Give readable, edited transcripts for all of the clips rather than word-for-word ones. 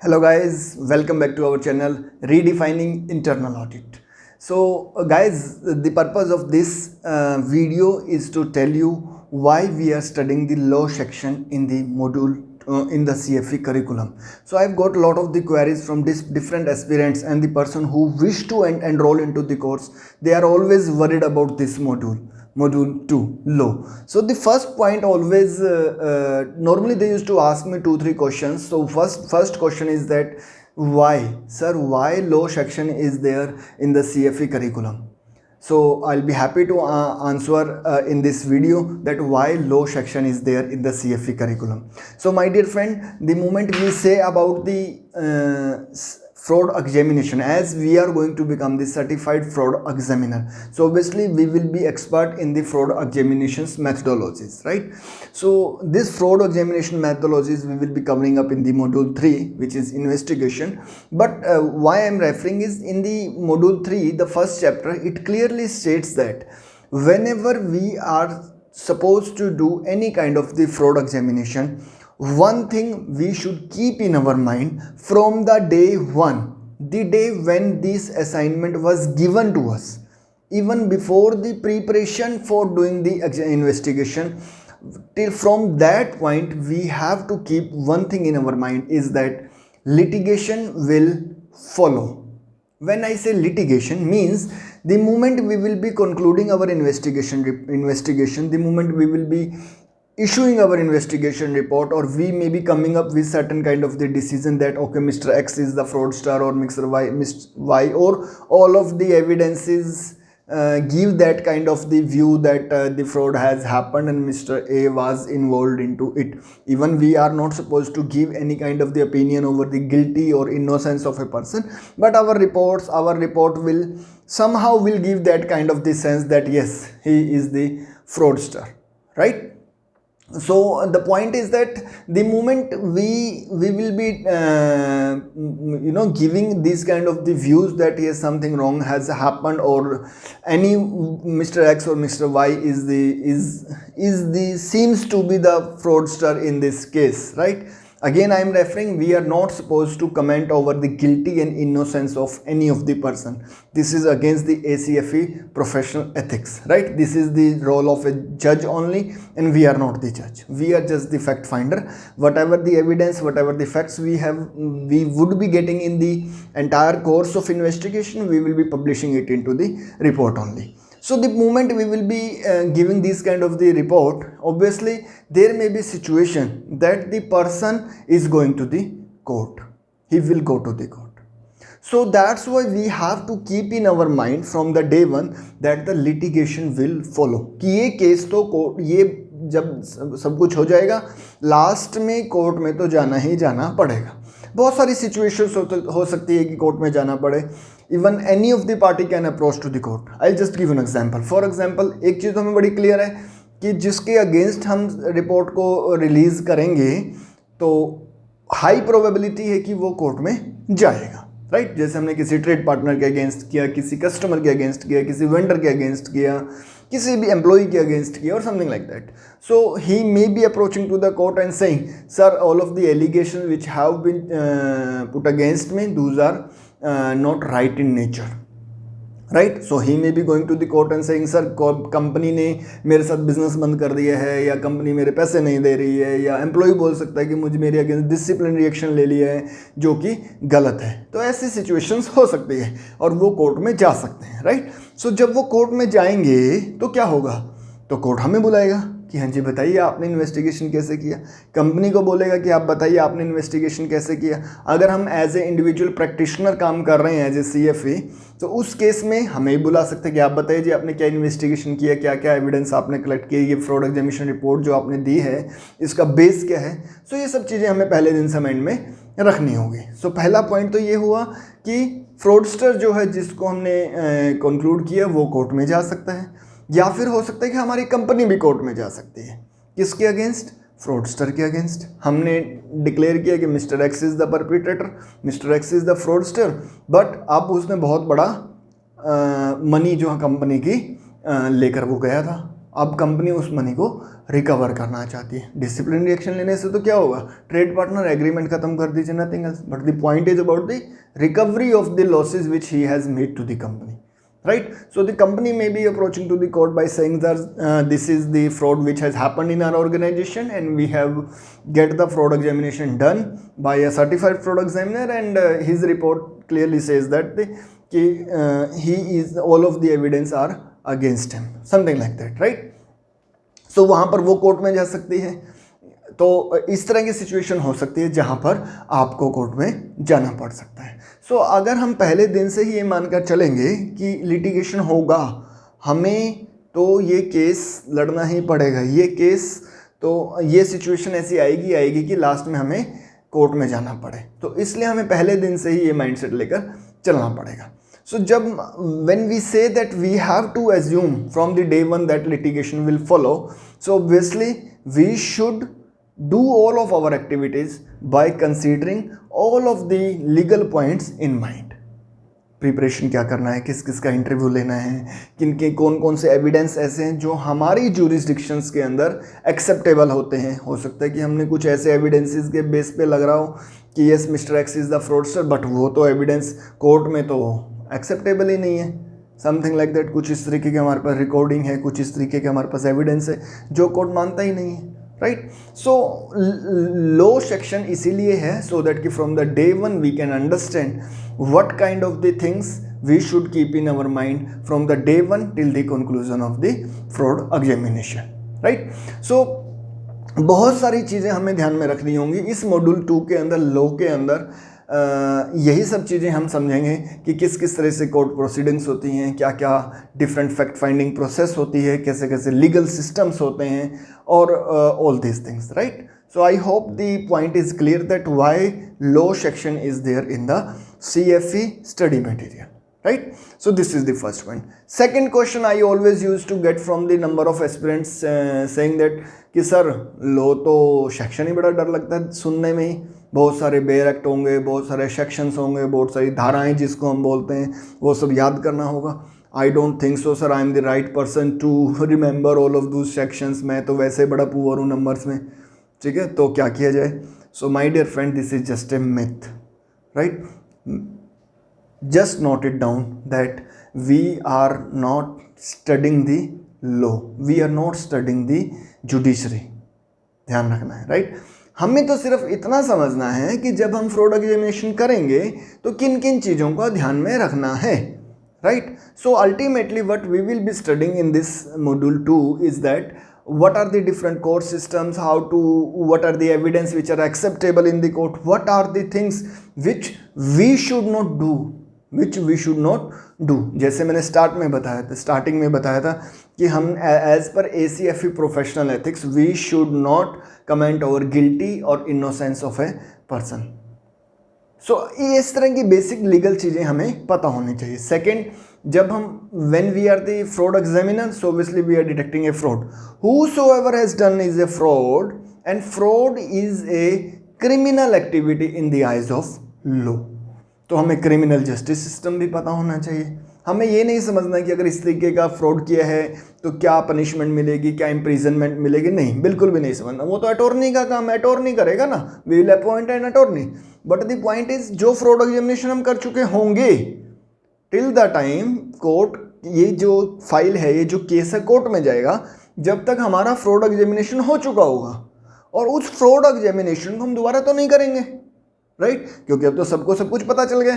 Hello guys, welcome back to our channel Redefining Internal Audit. So guys, the purpose of this video is to tell you why we are studying the law section in the module in the CFE curriculum. So I've got a lot of the queries from different aspirants and the person who wish to enroll into the course. They are always worried about this module 2 law. So the first point always normally they used to ask me 2-3 questions. So first question is that why law section is there in the CFE curriculum. So I'll be happy to answer in this video that why law section is there in the CFE curriculum. So my dear friend, the moment we say about the fraud examination, as we are going to become the certified fraud examiner, so obviously we will be expert in the fraud examinations methodologies, right? So this fraud examination methodologies we will be covering up in the module 3, which is investigation. But why I'm referring is in the module 3, the first chapter, it clearly states that whenever we are supposed to do any kind of the fraud examination, one thing we should keep in our mind from the day one, the day when this assignment was given to us, even before the preparation for doing the investigation, till from that point we have to keep one thing in our mind is that litigation will follow. When I say litigation, means the moment we will be concluding our investigation, the moment we will be issuing our investigation report, or we may be coming up with certain kind of the decision that okay, Mr. X is the fraudster, or Mr. Y, or all of the evidences give that kind of the view that the fraud has happened and Mr. A was involved into it. Even we are not supposed to give any kind of the opinion over the guilty or innocence of a person, but our report will somehow will give that kind of the sense that yes, he is the fraudster, right? So the point is that the moment we will be giving these kind of the views that yes, something wrong has happened, or any Mr. X or Mr. Y seems to be the fraudster in this case, right? Again, I am referring, we are not supposed to comment over the guilty and innocence of any of the person. This is against the ACFE professional ethics, right? This is the role of a judge only, and we are not the judge. We are just the fact finder. Whatever the evidence, whatever the facts we would be getting in the entire course of investigation, we will be publishing it into the report only. So the moment we will be giving this kind of the report, obviously there may be situation that the person is going to the court. He will go to the court. So that's why we have to keep in our mind from the day one that the litigation will follow. कि ये case तो court, ये जब सब कुछ हो जाएगा, last में कोर्ट में तो जाना ही जाना पड़ेगा. बहुत सारी सिचुएशंस हो सकती है कि कोर्ट में जाना पड़े. Even any of the party can approach to the court. I just give an example. For example, एक चीज़ हमें बड़ी क्लियर है कि जिसके अगेंस्ट हम रिपोर्ट को रिलीज़ करेंगे तो हाई प्रोबेबिलिटी है कि वो कोर्ट में जाएगा, राइट? जैसे हमने किसी ट्रेड पार्टनर के अगेंस्ट किया, किसी कस्टमर के अगेंस्ट किया, किसी वेंडर के अगेंस्ट किया, किसी भी एम्प्लॉई के अगेंस्ट किया, और something like that. So he may be approaching to the court and saying, sir, all of the allegation which have been put against me, those are not right in nature, right? So he may be going to the court and saying, sir, company ने मेरे साथ business बंद कर दिया है, या company मेरे पैसे नहीं दे रही है, या एम्प्लॉय बोल सकता है कि मुझे मेरे अगेंस्ट डिसिप्लिनरी एक्शन ले लिया है जो कि गलत है. तो ऐसी सिचुएशंस हो सकती है और वो कोर्ट में जा सकते हैं, राइट? सो जब वो कोर्ट में जाएंगे तो क्या होगा? तो कोर्ट हमें बुलाएगा कि हाँ जी बताइए आपने इन्वेस्टिगेशन कैसे किया. कंपनी को बोलेगा कि आप बताइए आपने इन्वेस्टिगेशन कैसे किया. अगर हम एज ए इंडिविजुअल प्रैक्टिशनर काम कर रहे हैं एज ए CFE, तो उस केस में हमें ही बुला सकते हैं कि आप बताइए जी आपने क्या इन्वेस्टिगेशन किया, क्या क्या एविडेंस आपने कलेक्ट किया, ये फ्रॉड एग्जामिनेशन रिपोर्ट जो आपने दी है इसका बेस क्या है. सो ये सब चीज़ें हमें पहले दिन से माइंड में रखनी होगी. सो पहला पॉइंट तो ये हुआ कि फ्रॉडस्टर जो है जिसको हमने कंक्लूड किया वो कोर्ट में जा सकता है, या फिर हो सकता है कि हमारी कंपनी भी कोर्ट में जा सकती है. किसके अगेंस्ट? फ्रॉडस्टर के अगेंस्ट. हमने डिक्लेयर किया कि mister X is the perpetrator, mister X is the fraudster, but अब उसने बहुत बड़ा मनी जो है कंपनी की लेकर वो गया था, अब कंपनी उस मनी को रिकवर करना चाहती है। डिसिप्लिनरी एक्शन लेने से तो क्या होगा, ट्रेड पार्टनर एग्रीमेंट खत्म कर दीजिए, nothing else, but the point is about the recovery of the losses which he has made to the company, right? So the company may be approaching to the court by saying that this is the fraud which has happened in our organization and we have get the fraud examination done by a certified fraud examiner and his report clearly says that he is all of the evidence are against him, something like that, right? So वहाँ पर वो court में जा सकती है। तो इस तरह की सिचुएशन हो सकती है जहाँ पर आपको कोर्ट में जाना पड़ सकता है। सो अगर हम पहले दिन से ही ये मानकर चलेंगे कि लिटिगेशन होगा, हमें तो ये केस लड़ना ही पड़ेगा, ये केस तो ये सिचुएशन ऐसी आएगी कि लास्ट में हमें कोर्ट में जाना पड़े, तो इसलिए हमें पहले दिन से ही ये माइंडसेट लेकर चलना पड़ेगा। So जब when we say that we have to assume from the day one that litigation will follow, so obviously we should do all of our activities by considering all of the legal points in mind. Preparation क्या करना है, किस किस का interview लेना है, किन के कौन कौन से एविडेंस ऐसे हैं जो हमारी ज्यूरिसडिक्शंस के अंदर एक्सेप्टेबल होते हैं। हो सकता है कि हमने कुछ ऐसे एविडेंसेस के बेस पे लग रहा हो कि yes mister X is the fraudster, but वो तो एविडेंस कोर्ट में तो एक्सेप्टेबल ही नहीं है, समथिंग लाइक दैट। कुछ इस तरीके के हमारे पास रिकॉर्डिंग है, कुछ इस तरीके के हमारे पास एविडेंस है जो कोर्ट मानता ही नहीं है, राइट? सो लो सेक्शन इसीलिए है सो दैट कि from the day one we can understand what kind of the things we should keep in our mind from the day one till the conclusion of the fraud examination, right? So बहुत सारी चीज़ें हमें ध्यान में रखनी होंगी इस module 2 के अंदर, लॉ के अंदर। यही सब चीज़ें हम समझेंगे कि किस किस तरह से कोर्ट प्रोसीडिंग्स होती हैं, क्या क्या डिफरेंट फैक्ट फाइंडिंग प्रोसेस होती है, कैसे कैसे लीगल सिस्टम्स होते हैं और all this things, right? So I hope the point is clear that why law section is there in the CFE study material, right? So this is the first point. Second question I always used to get from the number of aspirants saying that कि sir लो तो section ही बड़ा डर लगता है सुनने में ही, बहुत सारे बेयर एक्ट होंगे, बहुत सारे सेक्शंस होंगे, बहुत सारी धाराएं जिसको हम बोलते हैं वो सब याद करना होगा। I don't think so sir, I am the right person to remember all of those sections. मैं तो वैसे बड़ा पुअर हूँ नंबर्स में, ठीक है, तो क्या किया जाए? So my dear friend, this is just a myth, right? Just note it down that we are not studying the law, we are not studying the judiciary. ध्यान रखना है, राइट? हमें तो सिर्फ इतना समझना है कि जब हम फ्रॉड एग्जामिनेशन करेंगे तो किन किन चीज़ों का ध्यान में रखना है, right? So ultimately what we will be studying in this module 2 is that what are the different court systems, what are the evidence which are acceptable in the court, what are the things which we should not do, जैसे मैंने starting में बताया था कि हम as per ACFE professional ethics we should not comment over guilty और innocence of a person. So इस तरह की बेसिक लीगल चीज़ें हमें पता होनी चाहिए। सेकेंड, जब हम when we are the fraud examiner, so obviously we are detecting a fraud. Whosoever has done is a fraud, and fraud is a criminal activity in the eyes of law. तो हमें criminal justice system भी पता होना चाहिए। हमें ये नहीं समझना कि अगर इस तरीके का फ्रॉड किया है तो क्या पनिशमेंट मिलेगी, क्या इम्प्रिजनमेंट मिलेगी, नहीं, बिल्कुल भी नहीं समझना। वो तो अटॉर्नी का काम है, अटॉर्नी करेगा ना, we will appoint an attorney. But the point is जो फ्रॉड एग्जामिनेशन हम कर चुके होंगे टिल द टाइम कोर्ट, ये जो फाइल है, ये जो केस है कोर्ट में जाएगा जब तक हमारा फ्रॉड एग्जामिनेशन हो चुका होगा, और उस फ्रॉड एग्जामिनेशन को हम दोबारा तो नहीं करेंगे, राइट? क्योंकि अब तो सबको सब कुछ पता चल गया।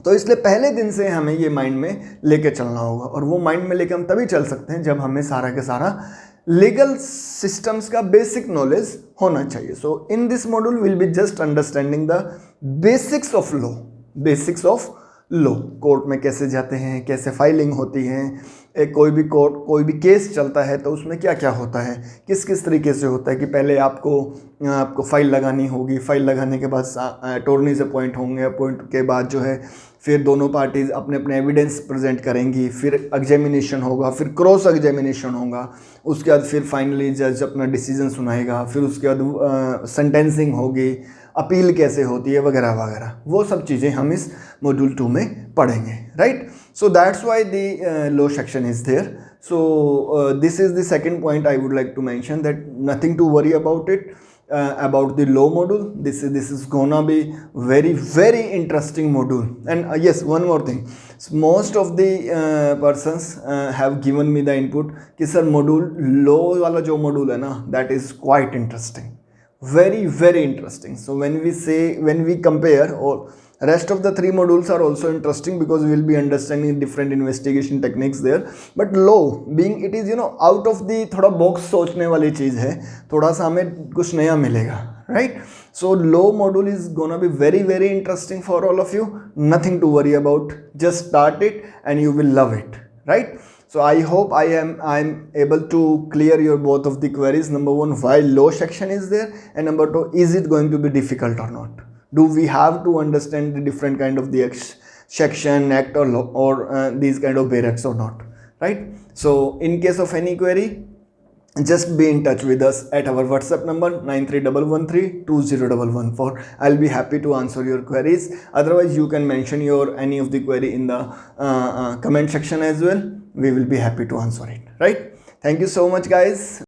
तो इसलिए पहले दिन से हमें ये माइंड में लेके चलना होगा, और वो माइंड में लेके हम तभी चल सकते हैं जब हमें सारा के सारा लीगल सिस्टम्स का बेसिक नॉलेज होना चाहिए। So in this module will be just understanding the basics of law, basics of law, court में कैसे जाते हैं, कैसे फाइलिंग होती है, कोई भी केस चलता है तो उसमें क्या क्या होता है, किस किस तरीके से होता है कि पहले आपको फाइल लगानी होगी, फाइल लगाने के बाद अटॉर्नीज अपॉइंट होंगे, अपॉइंट के बाद जो है फिर दोनों पार्टीज अपने अपने एविडेंस प्रेजेंट करेंगी, फिर एग्जामिनेशन होगा, फिर क्रॉस एग्जामिनेशन होगा, उसके बाद फिर फाइनली जज अपना डिसीजन सुनाएगा, फिर उसके बाद सेंटेंसिंग होगी, अपील कैसे होती है, वगैरह वगैरह। वो सब चीज़ें हम इस मॉड्यूल 2 में पढ़ेंगे, right? So that's why the law section is there. So this is the second point I would like to mention, that nothing to worry about it. About the low module, this is gonna be very interesting module. And yes, one more thing, most of the persons have given me the input कि sir module low वाला जो module है ना, that is quite interesting, very interesting. So when we compare, or rest of the three modules are also interesting because we will be understanding different investigation techniques there, but low being it is out of the थोड़ा box सोचने वाली चीज़ है, थोड़ा सा हमें कुछ नया मिलेगा, right? So low module is gonna be very interesting for all of you. Nothing to worry about, just start it and you will love it, right? So I hope I'm able to clear your both of the queries. Number one, why low section is there, and number two, is it going to be difficult or not? Do we have to understand the different kind of the section, act, or these kind of barracks or not, right? So in case of any query, just be in touch with us at our WhatsApp number 9311320114. I'll be happy to answer your queries. Otherwise, you can mention your any of the query in the comment section as well. We will be happy to answer it, right? Thank you so much, guys.